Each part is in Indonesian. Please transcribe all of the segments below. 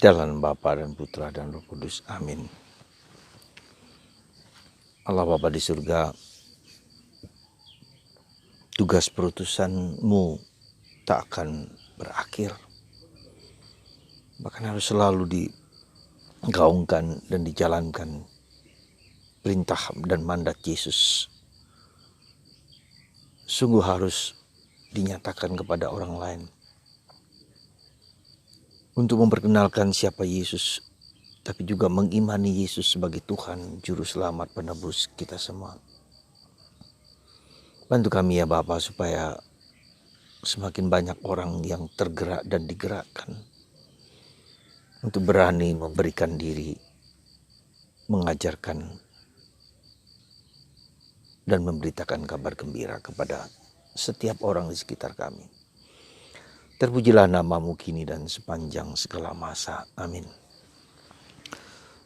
Dalam Bapa dan Putra dan Roh Kudus. Amin. Allah Bapa di surga, tugas perutusan-Mu tak akan berakhir. Bahkan harus selalu digaungkan dan dijalankan perintah dan mandat Yesus. Sungguh harus dinyatakan kepada orang lain. Untuk memperkenalkan siapa Yesus, tapi juga mengimani Yesus sebagai Tuhan, Juru Selamat, Penebus kita semua. Bantu kami ya Bapa supaya semakin banyak orang yang tergerak dan digerakkan untuk berani memberikan diri, mengajarkan, dan memberitakan kabar gembira kepada setiap orang di sekitar kami. Terpujilah nama-Mu kini dan sepanjang segala masa. Amin.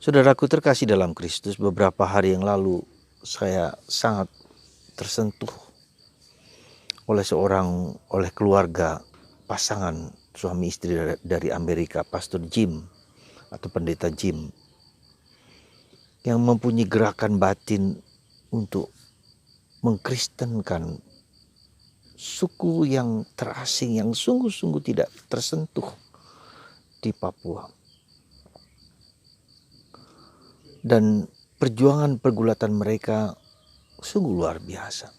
Saudaraku terkasih dalam Kristus, beberapa hari yang lalu saya sangat tersentuh oleh keluarga pasangan suami istri dari Amerika, Pastor Jim atau Pendeta Jim, yang mempunyai gerakan batin untuk mengkristenkan suku yang terasing, yang sungguh-sungguh tidak tersentuh di Papua. Dan perjuangan pergulatan mereka sungguh luar biasa.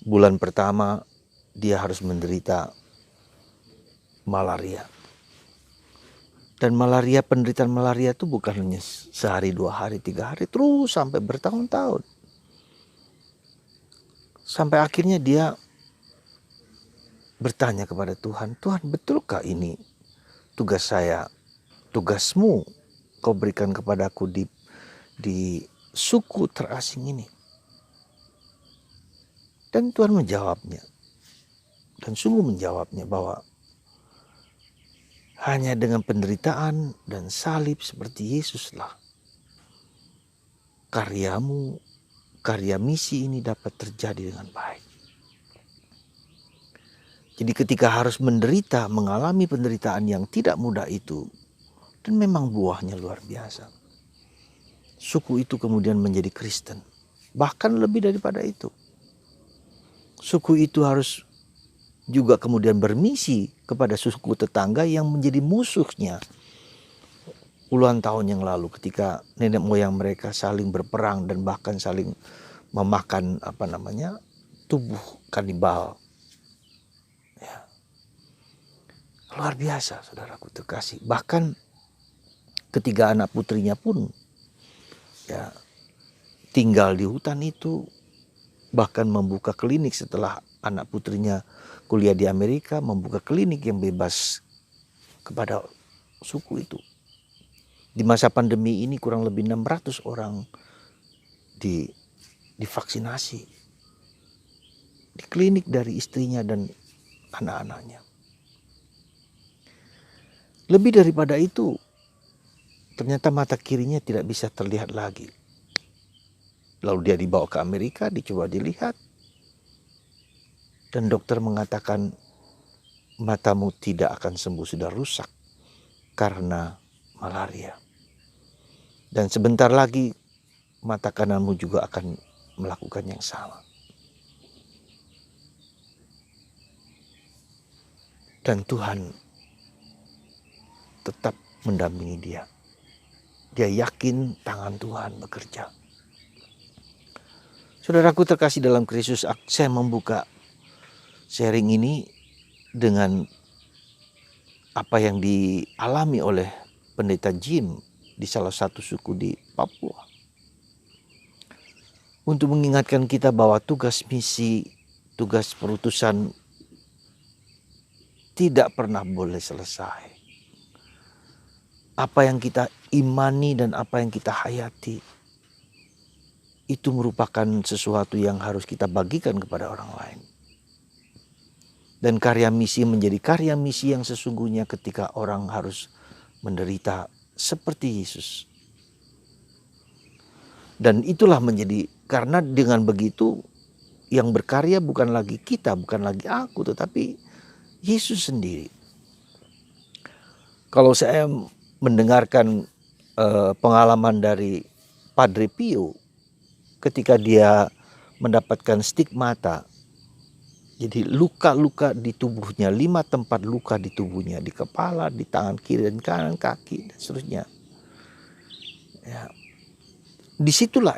Bulan pertama dia harus menderita malaria. Dan penderitaan malaria itu bukan hanya sehari, 2 hari, 3 hari, terus sampai bertahun-tahun. Sampai akhirnya dia bertanya kepada Tuhan, Tuhan betulkah ini tugas saya, tugas-Mu Kau berikan kepadaku di suku terasing ini? Dan Tuhan menjawabnya, dan sungguh menjawabnya bahwa hanya dengan penderitaan dan salib seperti Yesuslah karyamu, karya misi ini dapat terjadi dengan baik. Jadi ketika harus mengalami penderitaan yang tidak mudah itu, dan memang buahnya luar biasa. Suku itu kemudian menjadi Kristen. Bahkan lebih daripada itu. Suku itu harus juga kemudian bermisi kepada suku tetangga yang menjadi musuhnya puluhan tahun yang lalu, ketika nenek moyang mereka saling berperang dan bahkan saling memakan tubuh kanibal. Ya. Luar biasa saudaraku terkasih. Bahkan ketiga anak putrinya pun ya tinggal di hutan itu, bahkan membuka klinik setelah anak putrinya kuliah di Amerika, membuka klinik yang bebas kepada suku itu. Di masa pandemi ini kurang lebih 600 orang divaksinasi di klinik dari istrinya dan anak-anaknya. Lebih daripada itu, ternyata mata kirinya tidak bisa terlihat lagi. Lalu dia dibawa ke Amerika, dicoba dilihat. Dan dokter mengatakan matamu tidak akan sembuh, sudah rusak karena malaria. Dan sebentar lagi mata kananmu juga akan melakukan yang sama. Dan Tuhan tetap mendampingi dia. Dia yakin tangan Tuhan bekerja. Saudaraku terkasih dalam Kristus, saya membuka sharing ini dengan apa yang dialami oleh Pendeta Jim di salah satu suku di Papua. Untuk mengingatkan kita bahwa tugas misi, tugas perutusan tidak pernah boleh selesai. Apa yang kita imani dan apa yang kita hayati, itu merupakan sesuatu yang harus kita bagikan kepada orang lain. Dan karya misi menjadi karya misi yang sesungguhnya ketika orang harus menderita seperti Yesus. Dan itulah karena dengan begitu yang berkarya bukan lagi kita, bukan lagi aku, tetapi Yesus sendiri. Kalau saya mendengarkan pengalaman dari Padre Pio ketika dia mendapatkan stigmata, jadi luka-luka di tubuhnya, 5 tempat luka di tubuhnya, di kepala, di tangan kiri dan kanan, kaki, dan seterusnya. Ya. Disitulah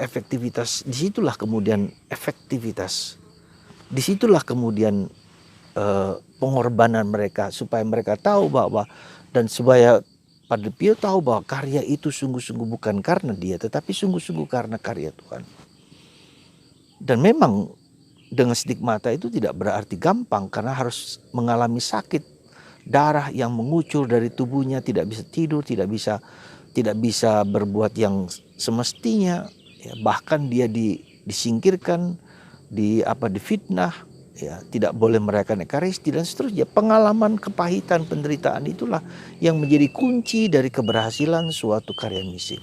kemudian efektivitas, disitulah kemudian pengorbanan mereka, supaya mereka tahu bahwa, dan supaya Padre Pio tahu bahwa karya itu sungguh-sungguh bukan karena dia, tetapi sungguh-sungguh karena karya Tuhan. Dan memang dengan stigmata itu tidak berarti gampang, karena harus mengalami sakit, darah yang mengucur dari tubuhnya, tidak bisa tidur, tidak bisa berbuat yang semestinya, ya, bahkan dia disingkirkan, difitnah, ya, tidak boleh merayakan Ekaristi dan seterusnya. Pengalaman kepahitan, penderitaan itulah yang menjadi kunci dari keberhasilan suatu karya misi.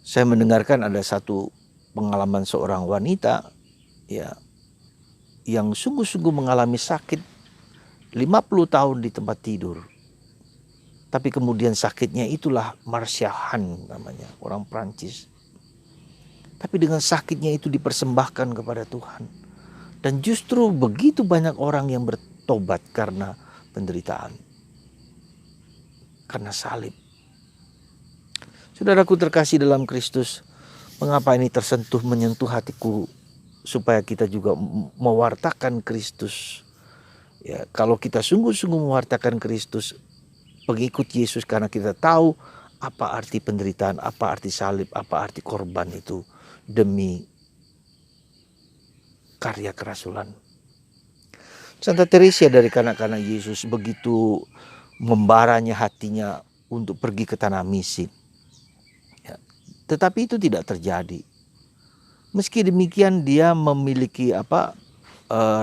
Saya mendengarkan ada satu pengalaman seorang wanita, ya, yang sungguh-sungguh mengalami sakit 50 tahun di tempat tidur. Tapi kemudian sakitnya itulah Marcia Han namanya, orang Prancis. Tapi dengan sakitnya itu dipersembahkan kepada Tuhan. Dan justru begitu banyak orang yang bertobat karena penderitaan, karena salib. Saudaraku terkasih dalam Kristus, mengapa ini menyentuh hatiku, supaya kita juga mewartakan Kristus. Ya, kalau kita sungguh-sungguh mewartakan Kristus, pengikut Yesus, karena kita tahu apa arti penderitaan, apa arti salib, apa arti korban itu demi karya kerasulan. Santa Teresia dari kanak-kanak Yesus begitu membaranya hatinya untuk pergi ke tanah misi. Ya, tetapi itu tidak terjadi. Meski demikian dia memiliki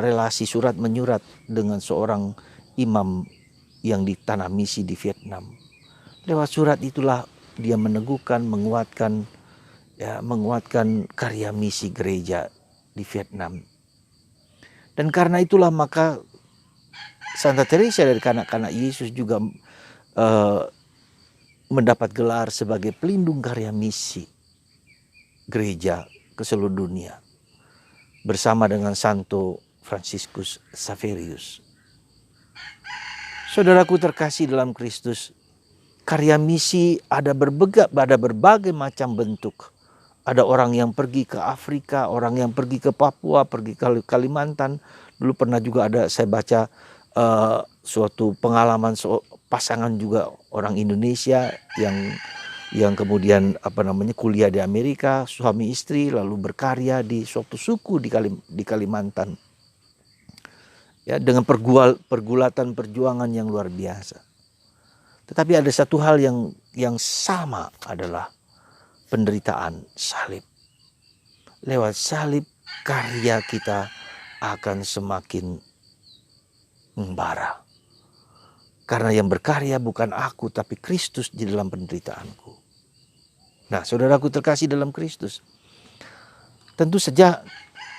relasi surat menyurat dengan seorang imam yang di tanah misi di Vietnam. Lewat surat itulah dia meneguhkan, menguatkan karya misi gereja di Vietnam. Dan karena itulah maka Santa Teresa dari kanak-kanak Yesus juga mendapat gelar sebagai pelindung karya misi gereja ke seluruh dunia, bersama dengan Santo Franciscus Xaverius. Saudaraku terkasih dalam Kristus, karya misi ada berbagai macam bentuk. Ada orang yang pergi ke Afrika, orang yang pergi ke Papua, pergi ke Kalimantan. Dulu pernah juga saya baca suatu pengalaman pasangan juga orang Indonesia yang kemudian kuliah di Amerika, suami istri, lalu berkarya di suatu suku di Kalimantan. Ya, dengan pergulatan perjuangan yang luar biasa. Tetapi ada satu hal yang sama, adalah penderitaan salib. Lewat salib karya kita akan semakin membara. Karena yang berkarya bukan aku, tapi Kristus di dalam penderitaanku. Nah, saudaraku terkasih dalam Kristus, tentu saja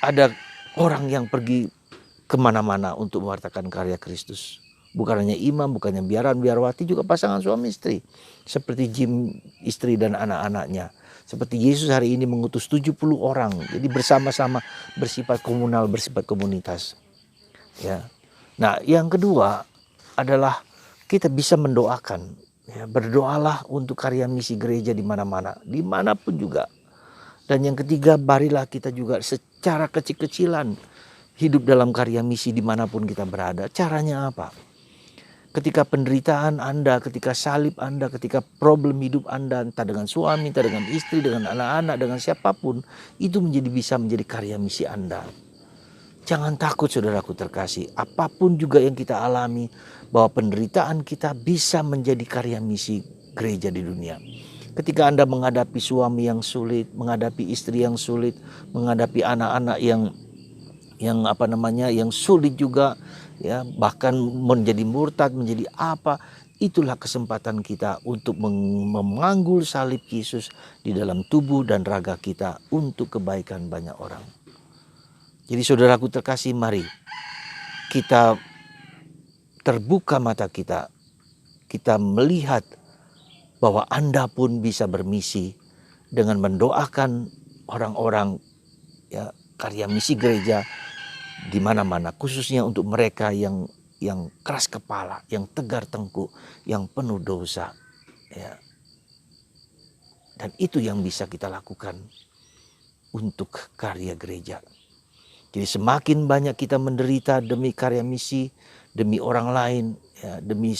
ada orang yang pergi kemana-mana untuk mewartakan karya Kristus. Bukan hanya imam, bukan hanya biarawati, juga pasangan suami istri. Seperti Jim, istri dan anak-anaknya. Seperti Yesus hari ini mengutus 70 orang. Jadi bersama-sama bersifat komunal, bersifat komunitas. Ya. Nah, yang kedua adalah kita bisa mendoakan. Ya, berdoalah untuk karya misi gereja di mana-mana, dimanapun juga. Dan yang ketiga, marilah kita juga secara kecil-kecilan hidup dalam karya misi dimanapun kita berada. Caranya apa? Ketika penderitaan Anda, ketika salib Anda, ketika problem hidup Anda, entah dengan suami, entah dengan istri, dengan anak-anak, dengan siapapun, itu bisa menjadi karya misi Anda. Jangan takut saudaraku terkasih, apapun juga yang kita alami, bahwa penderitaan kita bisa menjadi karya misi gereja di dunia. Ketika Anda menghadapi suami yang sulit, menghadapi istri yang sulit, menghadapi anak-anak yang sulit juga, ya, bahkan menjadi murtad, menjadi apa, itulah kesempatan kita untuk memanggul salib Yesus di dalam tubuh dan raga kita untuk kebaikan banyak orang. Jadi saudaraku terkasih, mari kita terbuka mata kita, kita melihat bahwa Anda pun bisa bermisi dengan mendoakan orang-orang, ya, karya misi gereja di mana-mana, khususnya untuk mereka yang keras kepala, yang tegar tengkuk, yang penuh dosa, ya. Dan itu yang bisa kita lakukan untuk karya gereja. Jadi semakin banyak kita menderita demi karya misi, demi orang lain, ya, demi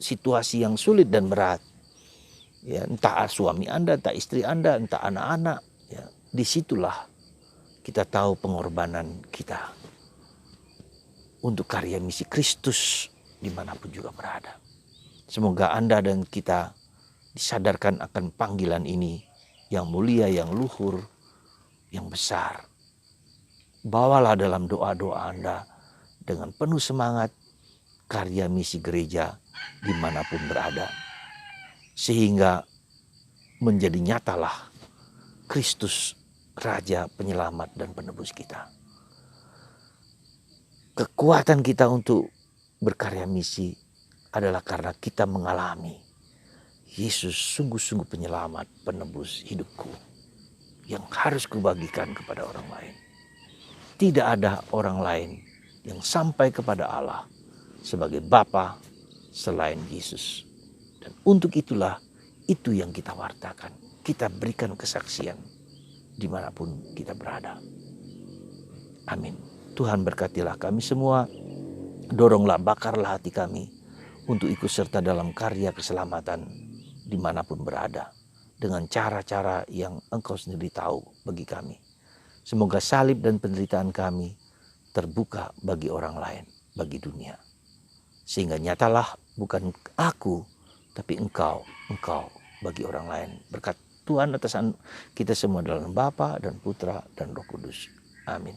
situasi yang sulit dan berat, ya, entah suami Anda, entah istri Anda, entah anak-anak, ya, disitulah kita tahu pengorbanan kita untuk karya misi Kristus dimanapun juga berada. Semoga Anda dan kita disadarkan akan panggilan ini yang mulia, yang luhur, yang besar. Bawalah dalam doa-doa Anda dengan penuh semangat karya misi gereja dimanapun berada. Sehingga menjadi nyatalah Kristus, Raja, Penyelamat, dan Penebus kita. Kekuatan kita untuk berkarya misi adalah karena kita mengalami Yesus sungguh-sungguh penyelamat, penebus hidupku, yang harus kubagikan kepada orang lain. Tidak ada orang lain yang sampai kepada Allah sebagai Bapa selain Yesus. Dan untuk itulah itu yang kita wartakan. Kita berikan kesaksian dimanapun kita berada. Amin. Tuhan berkatilah kami semua. Doronglah, bakarlah hati kami untuk ikut serta dalam karya keselamatan dimanapun berada, dengan cara-cara yang Engkau sendiri tahu bagi kami. Semoga salib dan penderitaan kami terbuka bagi orang lain, bagi dunia. Sehingga nyatalah bukan aku, tapi engkau bagi orang lain. Berkat Tuhan atas kita semua dalam Bapa dan Putra dan Roh Kudus. Amin.